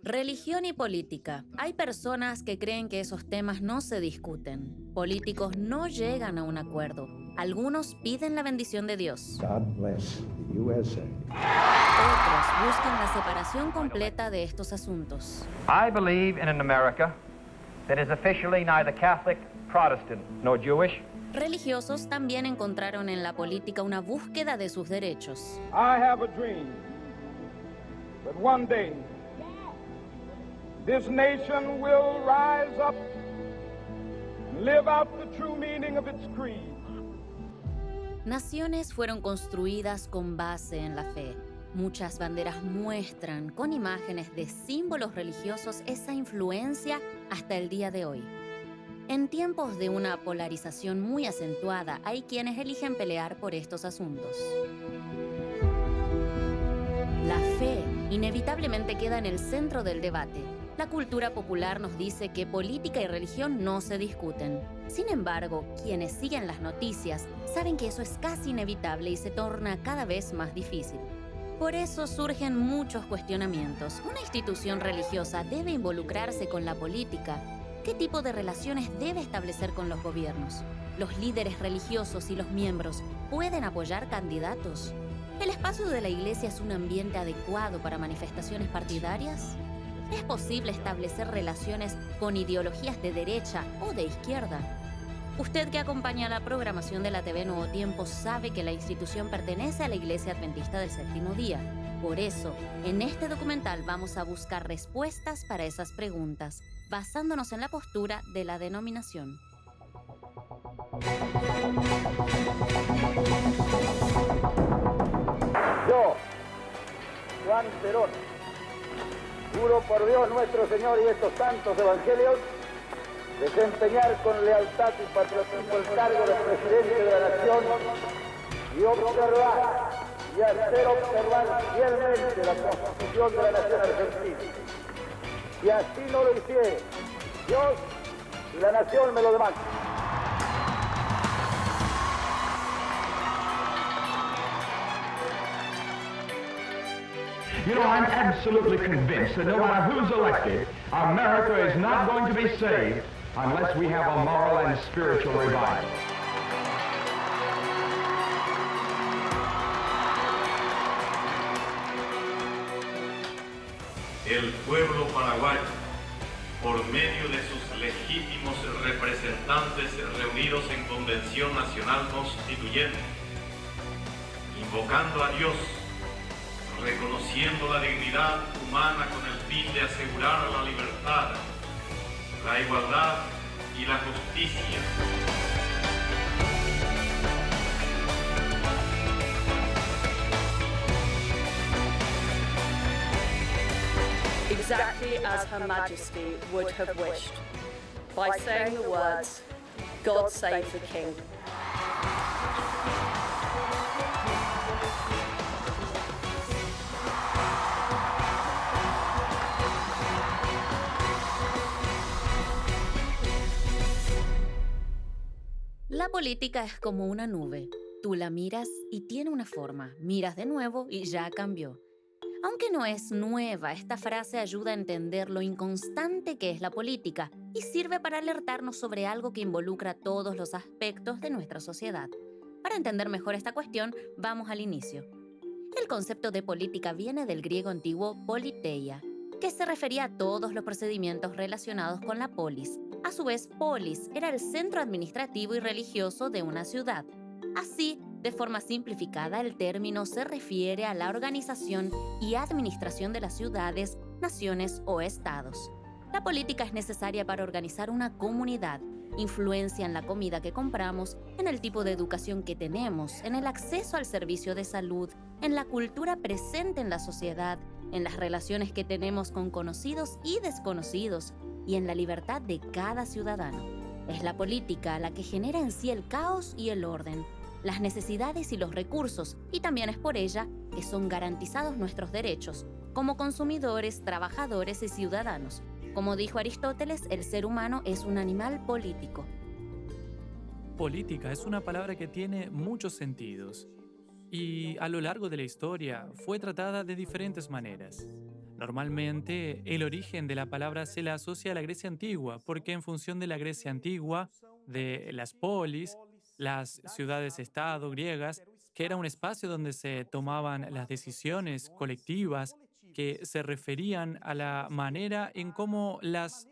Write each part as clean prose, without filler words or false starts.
Religión y política. Hay personas que creen que esos temas no se discuten. Políticos no llegan a un acuerdo. Algunos piden la bendición de Dios. God bless the USA. Otros buscan la separación completa de estos asuntos. I believe in an America that is officially neither Catholic, Protestant, nor Jewish. Religiosos también encontraron en la política una búsqueda de sus derechos. I have a dream that one day this nation will rise up and live out the true meaning of its creed. Naciones fueron construidas con base en la fe. Muchas banderas muestran con imágenes de símbolos religiosos esa influencia hasta el día de hoy. En tiempos de una polarización muy acentuada, hay quienes eligen pelear por estos asuntos. La fe inevitablemente queda en el centro del debate. La cultura popular nos dice que política y religión no se discuten. Sin embargo, quienes siguen las noticias saben que eso es casi inevitable y se torna cada vez más difícil. Por eso surgen muchos cuestionamientos. ¿Una institución religiosa debe involucrarse con la política? ¿Qué tipo de relaciones debe establecer con los gobiernos? ¿Los líderes religiosos y los miembros pueden apoyar candidatos? ¿El espacio de la iglesia es un ambiente adecuado para manifestaciones partidarias? ¿Es posible establecer relaciones con ideologías de derecha o de izquierda? Usted que acompaña la programación de la TV Nuevo Tiempo sabe que la institución pertenece a la Iglesia Adventista del Séptimo Día. Por eso, en este documental vamos a buscar respuestas para esas preguntas, basándonos en la postura de la denominación. Yo, Juan Perón, juro por Dios nuestro Señor y estos santos evangelios, desempeñar con lealtad y patriotismo el cargo de presidente de la nación y observar y hacer observar fielmente la Constitución de la nación argentina. Si así no lo hiciere, Dios y la nación me lo demandan. You know, I'm absolutely convinced that no matter who's elected, America is not going to be saved unless we have a moral and spiritual revival. El pueblo paraguayo, por medio de sus legítimos representantes reunidos en Convención Nacional Constituyente, invocando a Dios, reconociendo la dignidad humana con el fin de asegurar la libertad, la igualdad y la justicia. Exactly as Her Majesty would have wished, by saying the words, "God save the King." La política es como una nube. Tú la miras y tiene una forma. Miras de nuevo y ya cambió. Aunque no es nueva, esta frase ayuda a entender lo inconstante que es la política y sirve para alertarnos sobre algo que involucra todos los aspectos de nuestra sociedad. Para entender mejor esta cuestión, vamos al inicio. El concepto de política viene del griego antiguo politeia, que se refería a todos los procedimientos relacionados con la polis. A su vez, polis era el centro administrativo y religioso de una ciudad. Así, de forma simplificada, el término se refiere a la organización y administración de las ciudades, naciones o estados. La política es necesaria para organizar una comunidad. Influencia en la comida que compramos, en el tipo de educación que tenemos, en el acceso al servicio de salud, en la cultura presente en la sociedad, en las relaciones que tenemos con conocidos y desconocidos, y en la libertad de cada ciudadano. Es la política la que genera en sí el caos y el orden, las necesidades y los recursos, y también es por ella que son garantizados nuestros derechos, como consumidores, trabajadores y ciudadanos. Como dijo Aristóteles, el ser humano es un animal político. Política es una palabra que tiene muchos sentidos y a lo largo de la historia fue tratada de diferentes maneras. Normalmente, el origen de la palabra se la asocia a la Grecia antigua, porque en función de la Grecia antigua, de las polis, las ciudades-estado griegas, que era un espacio donde se tomaban las decisiones colectivas que se referían a la manera en cómo las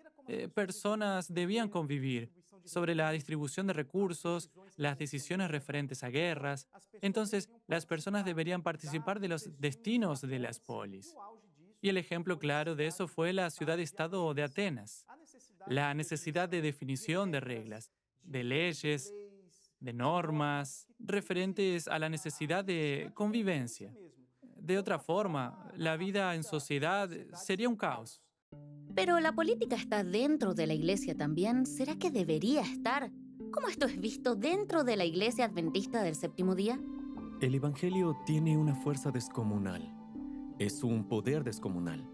personas debían convivir, sobre la distribución de recursos, las decisiones referentes a guerras. Entonces, las personas deberían participar de los destinos de las polis. Y el ejemplo claro de eso fue la ciudad-estado de Atenas. La necesidad de definición de reglas, de leyes, de normas, referentes a la necesidad de convivencia. De otra forma, la vida en sociedad sería un caos. Pero la política está dentro de la iglesia también. ¿Será que debería estar? ¿Cómo esto es visto dentro de la iglesia adventista del séptimo día? El Evangelio tiene una fuerza descomunal. Es un poder descomunal.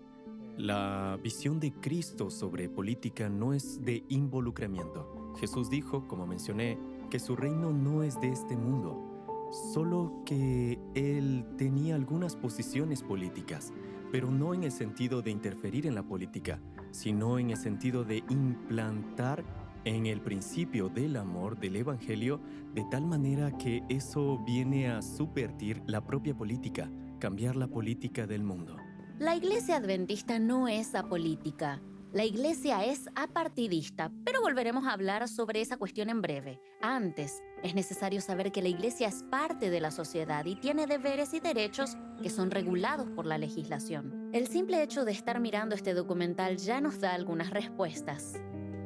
La visión de Cristo sobre política no es de involucramiento. Jesús dijo, como mencioné, que su reino no es de este mundo, solo que Él tenía algunas posiciones políticas, pero no en el sentido de interferir en la política, sino en el sentido de implantar en el principio del amor del Evangelio, de tal manera que eso viene a subvertir la propia política, cambiar la política del mundo. La iglesia adventista no es apolítica. La iglesia es apartidista, pero volveremos a hablar sobre esa cuestión en breve. Antes, es necesario saber que la iglesia es parte de la sociedad y tiene deberes y derechos que son regulados por la legislación. El simple hecho de estar mirando este documental ya nos da algunas respuestas.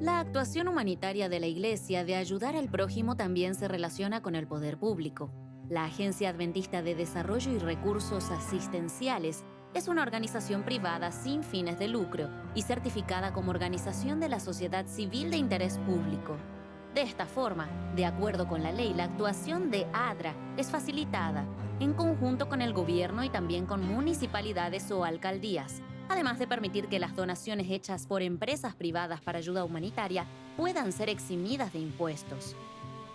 La actuación humanitaria de la iglesia de ayudar al prójimo también se relaciona con el poder público. La Agencia Adventista de Desarrollo y Recursos Asistenciales es una organización privada sin fines de lucro y certificada como organización de la sociedad civil de interés público. De esta forma, de acuerdo con la ley, la actuación de ADRA es facilitada en conjunto con el gobierno y también con municipalidades o alcaldías, además de permitir que las donaciones hechas por empresas privadas para ayuda humanitaria puedan ser eximidas de impuestos.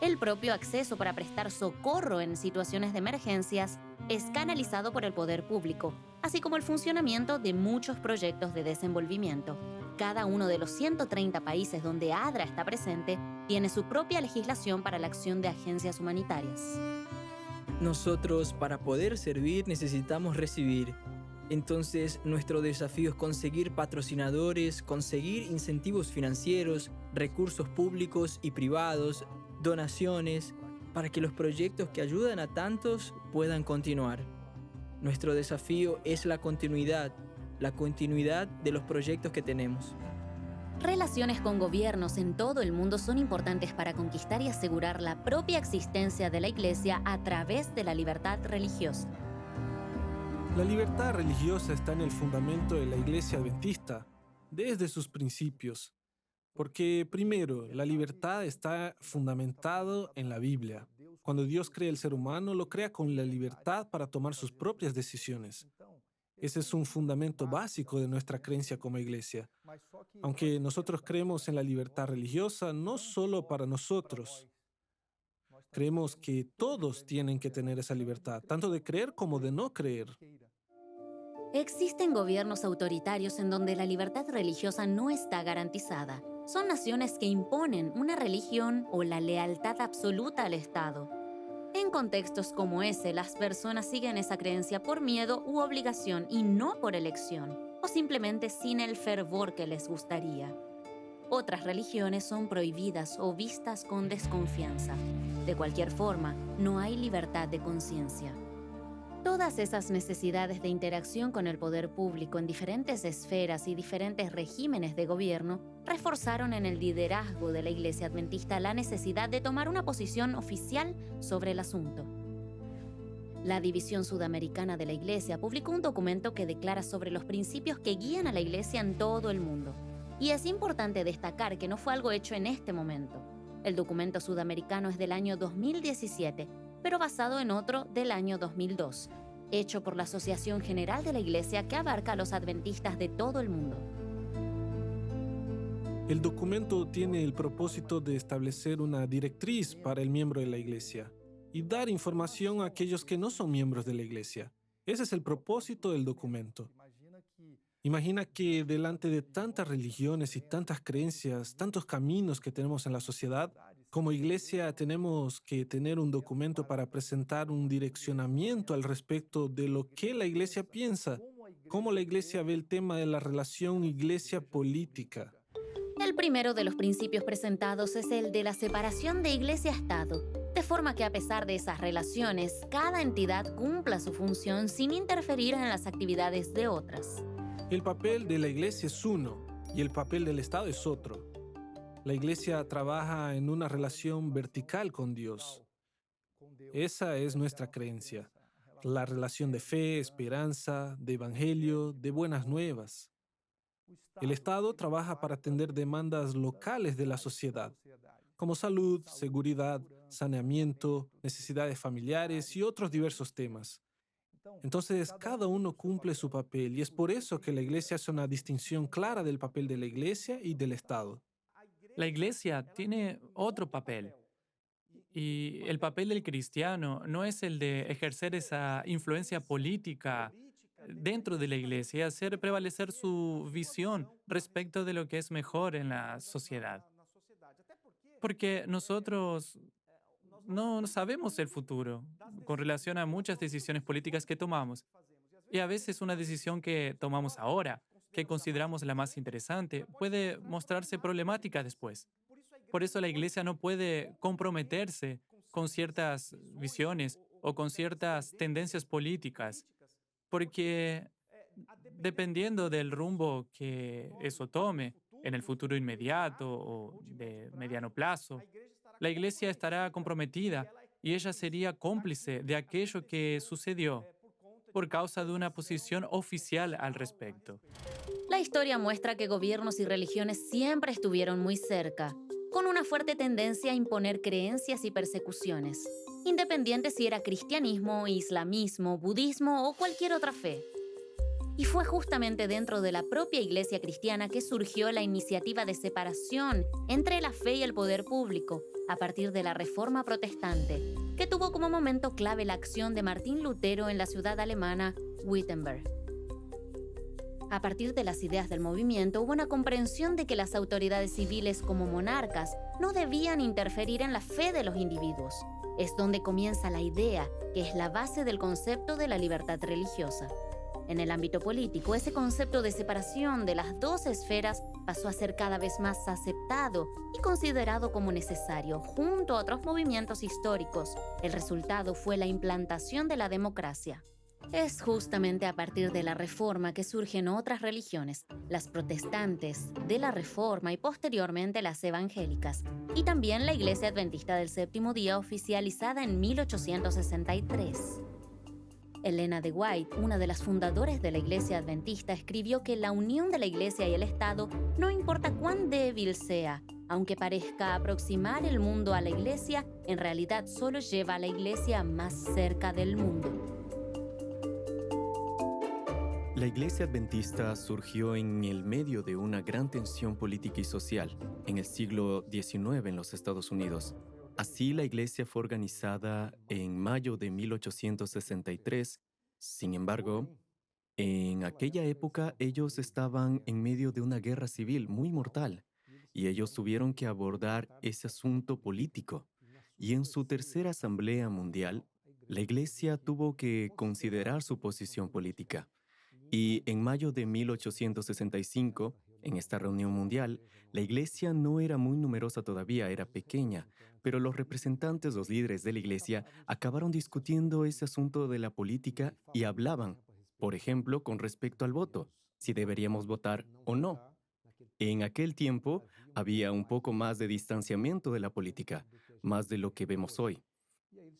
El propio acceso para prestar socorro en situaciones de emergencias es canalizado por el poder público, así como el funcionamiento de muchos proyectos de desenvolvimiento. Cada uno de los 130 países donde ADRA está presente tiene su propia legislación para la acción de agencias humanitarias. Nosotros, para poder servir, necesitamos recibir. Entonces, nuestro desafío es conseguir patrocinadores, conseguir incentivos financieros, recursos públicos y privados, donaciones, para que los proyectos que ayudan a tantos puedan continuar. Nuestro desafío es la continuidad de los proyectos que tenemos. Relaciones con gobiernos en todo el mundo son importantes para conquistar y asegurar la propia existencia de la Iglesia a través de la libertad religiosa. La libertad religiosa está en el fundamento de la Iglesia Adventista, desde sus principios. Porque, primero, la libertad está fundamentado en la Biblia. Cuando Dios crea el ser humano, lo crea con la libertad para tomar sus propias decisiones. Ese es un fundamento básico de nuestra creencia como iglesia. Aunque nosotros creemos en la libertad religiosa, no solo para nosotros. Creemos que todos tienen que tener esa libertad, tanto de creer como de no creer. Existen gobiernos autoritarios en donde la libertad religiosa no está garantizada. Son naciones que imponen una religión o la lealtad absoluta al Estado. En contextos como ese, las personas siguen esa creencia por miedo u obligación y no por elección, o simplemente sin el fervor que les gustaría. Otras religiones son prohibidas o vistas con desconfianza. De cualquier forma, no hay libertad de conciencia. Todas esas necesidades de interacción con el poder público en diferentes esferas y diferentes regímenes de gobierno reforzaron en el liderazgo de la Iglesia Adventista la necesidad de tomar una posición oficial sobre el asunto. La División Sudamericana de la Iglesia publicó un documento que declara sobre los principios que guían a la Iglesia en todo el mundo. Y es importante destacar que no fue algo hecho en este momento. El documento sudamericano es del año 2017, pero basado en otro del año 2002, hecho por la Asociación General de la Iglesia que abarca a los adventistas de todo el mundo. El documento tiene el propósito de establecer una directriz para el miembro de la Iglesia y dar información a aquellos que no son miembros de la Iglesia. Ese es el propósito del documento. Imagina que delante de tantas religiones y tantas creencias, tantos caminos que tenemos en la sociedad, como iglesia tenemos que tener un documento para presentar un direccionamiento al respecto de lo que la iglesia piensa, cómo la iglesia ve el tema de la relación iglesia-política. El primero de los principios presentados es el de la separación de iglesia-estado, de forma que a pesar de esas relaciones, cada entidad cumpla su función sin interferir en las actividades de otras. El papel de la iglesia es uno y el papel del Estado es otro. La iglesia trabaja en una relación vertical con Dios. Esa es nuestra creencia, la relación de fe, esperanza, de evangelio, de buenas nuevas. El Estado trabaja para atender demandas locales de la sociedad, como salud, seguridad, saneamiento, necesidades familiares y otros diversos temas. Entonces, cada uno cumple su papel y es por eso que la iglesia hace una distinción clara del papel de la iglesia y del Estado. La iglesia tiene otro papel. Y el papel del cristiano no es el de ejercer esa influencia política dentro de la iglesia y hacer prevalecer su visión respecto de lo que es mejor en la sociedad. Porque nosotros no sabemos el futuro con relación a muchas decisiones políticas que tomamos. Y a veces una decisión que tomamos ahora, que consideramos la más interesante, puede mostrarse problemática después. Por eso la iglesia no puede comprometerse con ciertas visiones o con ciertas tendencias políticas, porque dependiendo del rumbo que eso tome en el futuro inmediato o de mediano plazo, la iglesia estará comprometida y ella sería cómplice de aquello que sucedió por causa de una posición oficial al respecto. La historia muestra que gobiernos y religiones siempre estuvieron muy cerca, con una fuerte tendencia a imponer creencias y persecuciones, independiente si era cristianismo, islamismo, budismo o cualquier otra fe. Y fue justamente dentro de la propia iglesia cristiana que surgió la iniciativa de separación entre la fe y el poder público, a partir de la Reforma Protestante, que tuvo como momento clave la acción de Martín Lutero en la ciudad alemana Wittenberg. A partir de las ideas del movimiento, hubo una comprensión de que las autoridades civiles como monarcas no debían interferir en la fe de los individuos. Es donde comienza la idea, que es la base del concepto de la libertad religiosa. En el ámbito político, ese concepto de separación de las dos esferas pasó a ser cada vez más aceptado y considerado como necesario, junto a otros movimientos históricos. El resultado fue la implantación de la democracia. Es justamente a partir de la Reforma que surgen otras religiones, las protestantes, de la Reforma y posteriormente las evangélicas, y también la Iglesia Adventista del Séptimo Día, oficializada en 1863. Elena de White, una de las fundadoras de la Iglesia Adventista, escribió que la unión de la Iglesia y el Estado, no importa cuán débil sea, aunque parezca aproximar el mundo a la Iglesia, en realidad solo lleva a la Iglesia más cerca del mundo. La Iglesia Adventista surgió en el medio de una gran tensión política y social en el siglo XIX en los Estados Unidos. Así, la Iglesia fue organizada en mayo de 1863. Sin embargo, en aquella época ellos estaban en medio de una guerra civil muy mortal y ellos tuvieron que abordar ese asunto político. Y en su tercera Asamblea Mundial, la Iglesia tuvo que considerar su posición política. Y en mayo de 1865, en esta reunión mundial, la Iglesia no era muy numerosa todavía, era pequeña, pero los representantes, los líderes de la Iglesia, acabaron discutiendo ese asunto de la política y hablaban, por ejemplo, con respecto al voto, si deberíamos votar o no. En aquel tiempo había un poco más de distanciamiento de la política, más de lo que vemos hoy.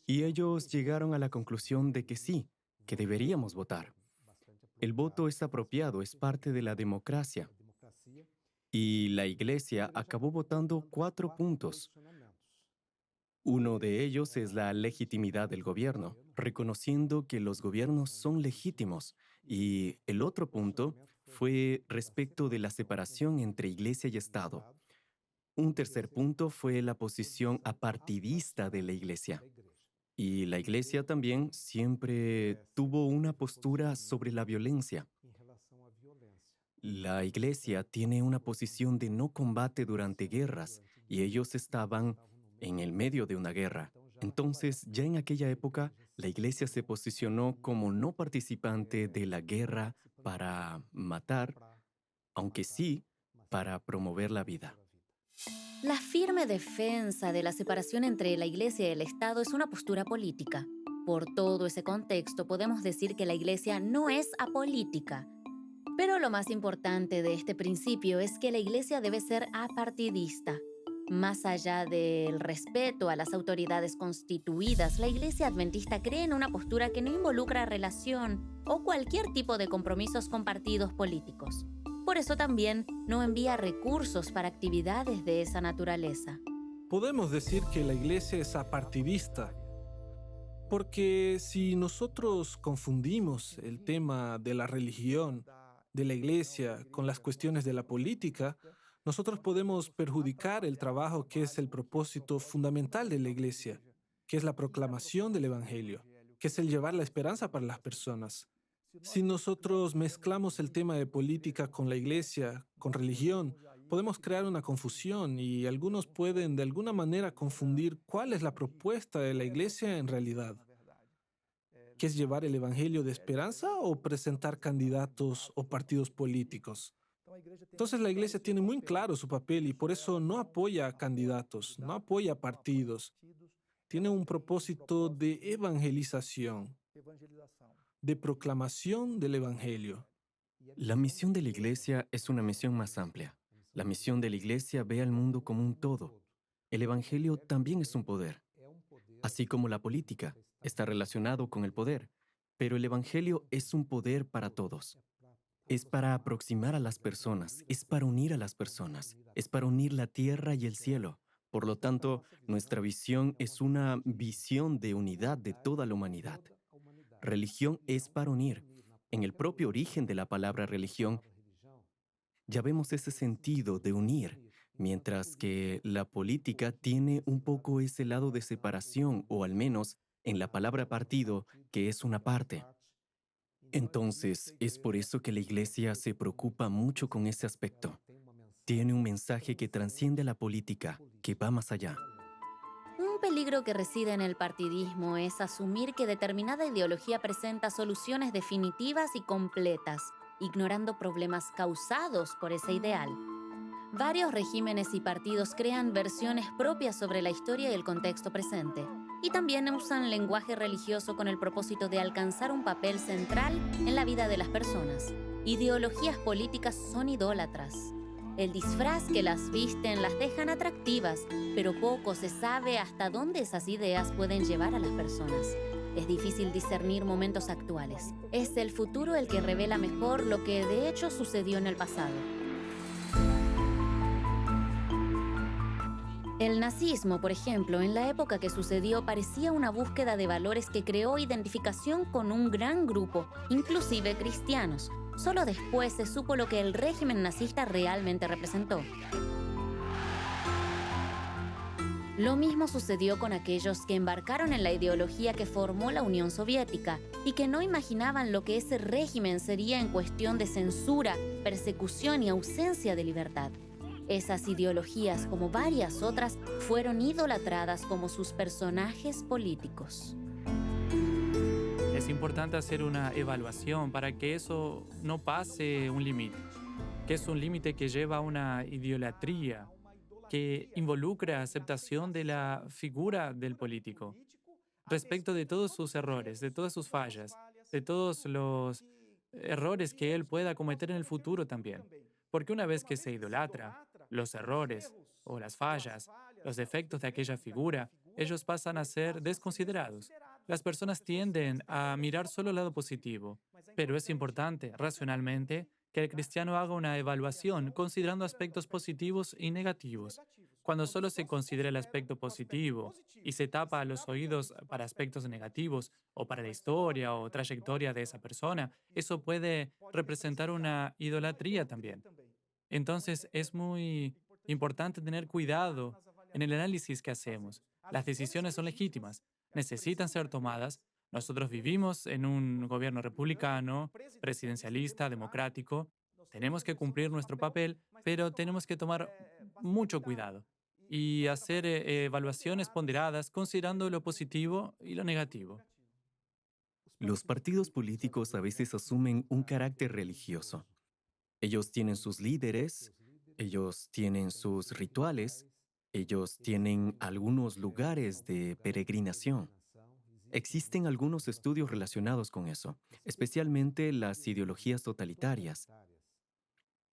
Y ellos llegaron a la conclusión de que sí, que deberíamos votar. El voto es apropiado, es parte de la democracia. Y la Iglesia acabó votando 4 puntos. Uno de ellos es la legitimidad del gobierno, reconociendo que los gobiernos son legítimos. Y el otro punto fue respecto de la separación entre Iglesia y Estado. Un tercer punto fue la posición apartidista de la Iglesia. Y la Iglesia también siempre tuvo una postura sobre la violencia. La iglesia tiene una posición de no combate durante guerras y ellos estaban en el medio de una guerra. Entonces, ya en aquella época, la iglesia se posicionó como no participante de la guerra para matar, aunque sí para promover la vida. La firme defensa de la separación entre la Iglesia y el Estado es una postura política. Por todo ese contexto, podemos decir que la Iglesia no es apolítica. Pero lo más importante de este principio es que la Iglesia debe ser apartidista. Más allá del respeto a las autoridades constituidas, la Iglesia Adventista cree en una postura que no involucra relación o cualquier tipo de compromisos con partidos políticos. Por eso también no envía recursos para actividades de esa naturaleza. Podemos decir que la iglesia es apartidista, porque si nosotros confundimos el tema de la religión, de la iglesia, con las cuestiones de la política, nosotros podemos perjudicar el trabajo que es el propósito fundamental de la iglesia, que es la proclamación del Evangelio, que es el llevar la esperanza para las personas. Si nosotros mezclamos el tema de política con la iglesia, con religión, podemos crear una confusión y algunos pueden de alguna manera confundir cuál es la propuesta de la iglesia en realidad. ¿Qué es llevar el evangelio de esperanza o presentar candidatos o partidos políticos? Entonces la iglesia tiene muy claro su papel y por eso no apoya a candidatos, no apoya a partidos. Tiene un propósito de evangelización, de proclamación del Evangelio. La misión de la iglesia es una misión más amplia. La misión de la iglesia ve al mundo como un todo. El Evangelio también es un poder. Así como la política está relacionado con el poder, pero el Evangelio es un poder para todos. Es para aproximar a las personas, es para unir a las personas, es para unir la tierra y el cielo. Por lo tanto, nuestra visión es una visión de unidad de toda la humanidad. Religión es para unir. En el propio origen de la palabra religión, ya vemos ese sentido de unir, mientras que la política tiene un poco ese lado de separación, o al menos en la palabra partido, que es una parte. Entonces, es por eso que la iglesia se preocupa mucho con ese aspecto. Tiene un mensaje que trasciende a la política, que va más allá. Un peligro que reside en el partidismo es asumir que determinada ideología presenta soluciones definitivas y completas, ignorando problemas causados por ese ideal. Varios regímenes y partidos crean versiones propias sobre la historia y el contexto presente, y también usan lenguaje religioso con el propósito de alcanzar un papel central en la vida de las personas. Ideologías políticas son idólatras. El disfraz que las visten las dejan atractivas, pero poco se sabe hasta dónde esas ideas pueden llevar a las personas. Es difícil discernir momentos actuales. Es el futuro el que revela mejor lo que de hecho sucedió en el pasado. El nazismo, por ejemplo, en la época que sucedió, parecía una búsqueda de valores que creó identificación con un gran grupo, inclusive cristianos. Solo después se supo lo que el régimen nazista realmente representó. Lo mismo sucedió con aquellos que embarcaron en la ideología que formó la Unión Soviética y que no imaginaban lo que ese régimen sería en cuestión de censura, persecución y ausencia de libertad. Esas ideologías, como varias otras, fueron idolatradas como sus personajes políticos. Es importante hacer una evaluación para que eso no pase un límite, que es un límite que lleva a una idolatría, que involucra aceptación de la figura del político, respecto de todos sus errores, de todas sus fallas, de todos los errores que él pueda cometer en el futuro también. Porque una vez que se idolatra los errores o las fallas, los defectos de aquella figura, ellos pasan a ser desconsiderados. Las personas tienden a mirar solo el lado positivo, pero es importante, racionalmente, que el cristiano haga una evaluación considerando aspectos positivos y negativos. Cuando solo se considera el aspecto positivo y se tapa los oídos para aspectos negativos o para la historia o trayectoria de esa persona, eso puede representar una idolatría también. Entonces es muy importante tener cuidado en el análisis que hacemos. Las decisiones son legítimas, necesitan ser tomadas. Nosotros vivimos en un gobierno republicano, presidencialista, democrático, tenemos que cumplir nuestro papel, pero tenemos que tomar mucho cuidado y hacer evaluaciones ponderadas considerando lo positivo y lo negativo. Los partidos políticos a veces asumen un carácter religioso. Ellos tienen sus líderes, ellos tienen sus rituales, ellos tienen algunos lugares de peregrinación. Existen algunos estudios relacionados con eso, especialmente las ideologías totalitarias.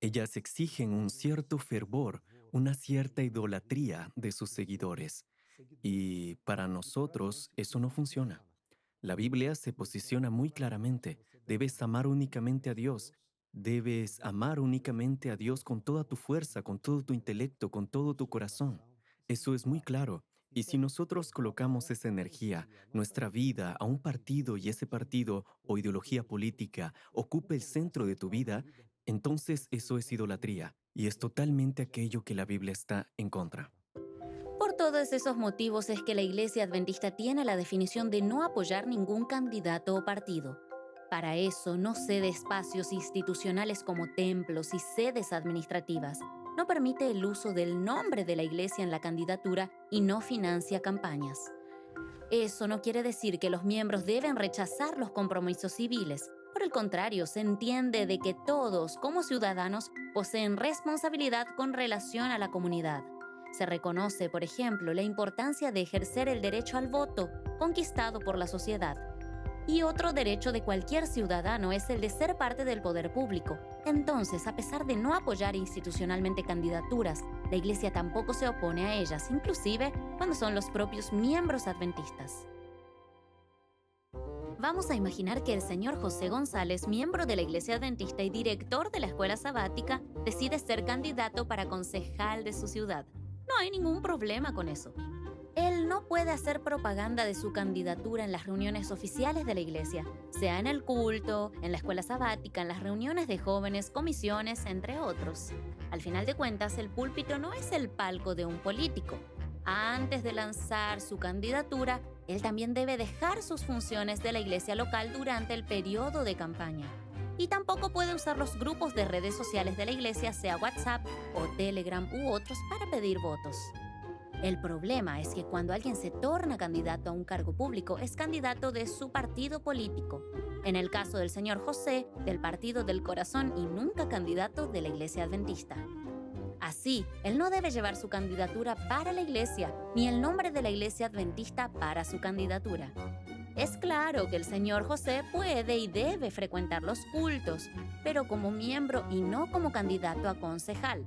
Ellas exigen un cierto fervor, una cierta idolatría de sus seguidores. Y para nosotros eso no funciona. La Biblia se posiciona muy claramente. Debes amar únicamente a Dios. Debes amar únicamente a Dios con toda tu fuerza, con todo tu intelecto, con todo tu corazón. Eso es muy claro. Y si nosotros colocamos esa energía, nuestra vida, a un partido y ese partido o ideología política ocupa el centro de tu vida, entonces eso es idolatría y es totalmente aquello que la Biblia está en contra. Por todos esos motivos es que la Iglesia Adventista tiene la definición de no apoyar ningún candidato o partido. Para eso no cede espacios institucionales como templos y sedes administrativas. No permite el uso del nombre de la Iglesia en la candidatura y no financia campañas. Eso no quiere decir que los miembros deben rechazar los compromisos civiles. Por el contrario, se entiende de que todos, como ciudadanos, poseen responsabilidad con relación a la comunidad. Se reconoce, por ejemplo, la importancia de ejercer el derecho al voto, conquistado por la sociedad. Y otro derecho de cualquier ciudadano es el de ser parte del poder público. Entonces, a pesar de no apoyar institucionalmente candidaturas, la Iglesia tampoco se opone a ellas, inclusive cuando son los propios miembros adventistas. Vamos a imaginar que el señor José González, miembro de la Iglesia Adventista y director de la escuela sabática, decide ser candidato para concejal de su ciudad. No hay ningún problema con eso. Él no puede hacer propaganda de su candidatura en las reuniones oficiales de la Iglesia, sea en el culto, en la escuela sabática, en las reuniones de jóvenes, comisiones, entre otros. Al final de cuentas, el púlpito no es el palco de un político. Antes de lanzar su candidatura, él también debe dejar sus funciones de la iglesia local durante el periodo de campaña. Y tampoco puede usar los grupos de redes sociales de la iglesia, sea WhatsApp o Telegram u otros, para pedir votos. El problema es que cuando alguien se torna candidato a un cargo público, es candidato de su partido político. En el caso del señor José, del Partido del Corazón, y nunca candidato de la Iglesia Adventista. Así, él no debe llevar su candidatura para la iglesia, ni el nombre de la Iglesia Adventista para su candidatura. Es claro que el señor José puede y debe frecuentar los cultos, pero como miembro y no como candidato a concejal.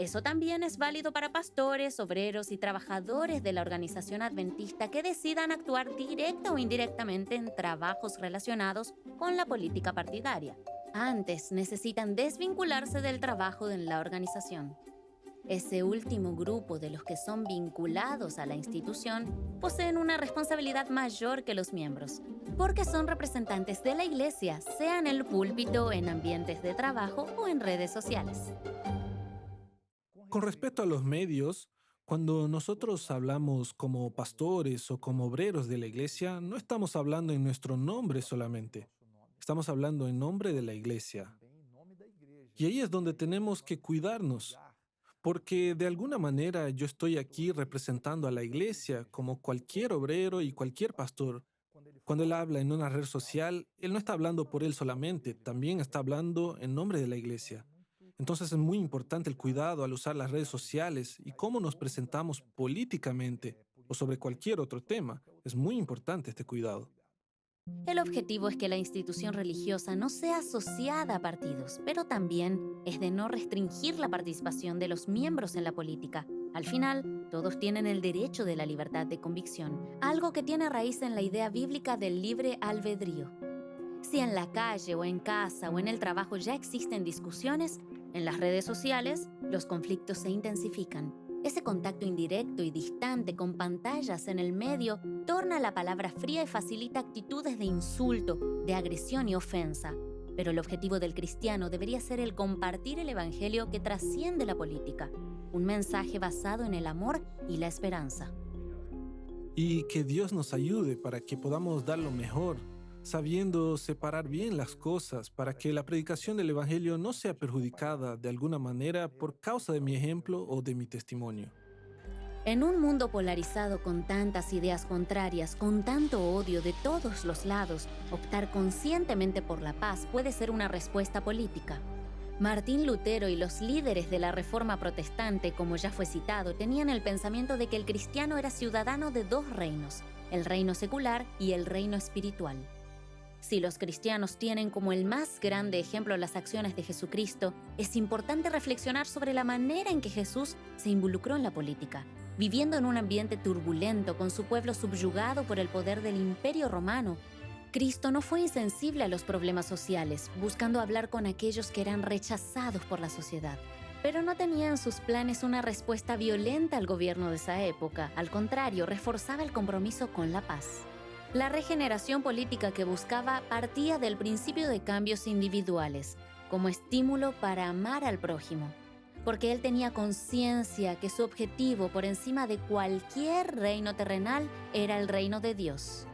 Eso también es válido para pastores, obreros y trabajadores de la organización adventista que decidan actuar directa o indirectamente en trabajos relacionados con la política partidaria. Antes necesitan desvincularse del trabajo en la organización. Ese último grupo de los que son vinculados a la institución poseen una responsabilidad mayor que los miembros, porque son representantes de la iglesia, sea en el púlpito, en ambientes de trabajo o en redes sociales. Con respecto a los medios, cuando nosotros hablamos como pastores o como obreros de la iglesia, no estamos hablando en nuestro nombre solamente. Estamos hablando en nombre de la iglesia. Y ahí es donde tenemos que cuidarnos, porque de alguna manera yo estoy aquí representando a la iglesia como cualquier obrero y cualquier pastor. Cuando él habla en una red social, él no está hablando por él solamente, también está hablando en nombre de la iglesia. Entonces es muy importante el cuidado al usar las redes sociales y cómo nos presentamos políticamente o sobre cualquier otro tema. Es muy importante este cuidado. El objetivo es que la institución religiosa no sea asociada a partidos, pero también es de no restringir la participación de los miembros en la política. Al final, todos tienen el derecho de la libertad de convicción, algo que tiene raíz en la idea bíblica del libre albedrío. Si en la calle o en casa o en el trabajo ya existen discusiones, en las redes sociales los conflictos se intensifican. Ese contacto indirecto y distante con pantallas en el medio torna la palabra fría y facilita actitudes de insulto, de agresión y ofensa. Pero el objetivo del cristiano debería ser el compartir el evangelio que trasciende la política, un mensaje basado en el amor y la esperanza. Y que Dios nos ayude para que podamos dar lo mejor, sabiendo separar bien las cosas para que la predicación del Evangelio no sea perjudicada de alguna manera por causa de mi ejemplo o de mi testimonio. En un mundo polarizado con tantas ideas contrarias, con tanto odio de todos los lados, optar conscientemente por la paz puede ser una respuesta política. Martín Lutero y los líderes de la Reforma Protestante, como ya fue citado, tenían el pensamiento de que el cristiano era ciudadano de dos reinos, el reino secular y el reino espiritual. Si los cristianos tienen como el más grande ejemplo las acciones de Jesucristo, es importante reflexionar sobre la manera en que Jesús se involucró en la política, viviendo en un ambiente turbulento con su pueblo subyugado por el poder del Imperio Romano. Cristo no fue insensible a los problemas sociales, buscando hablar con aquellos que eran rechazados por la sociedad. Pero no tenía en sus planes una respuesta violenta al gobierno de esa época. Al contrario, reforzaba el compromiso con la paz. La regeneración política que buscaba partía del principio de cambios individuales, como estímulo para amar al prójimo, porque él tenía conciencia que su objetivo por encima de cualquier reino terrenal era el reino de Dios.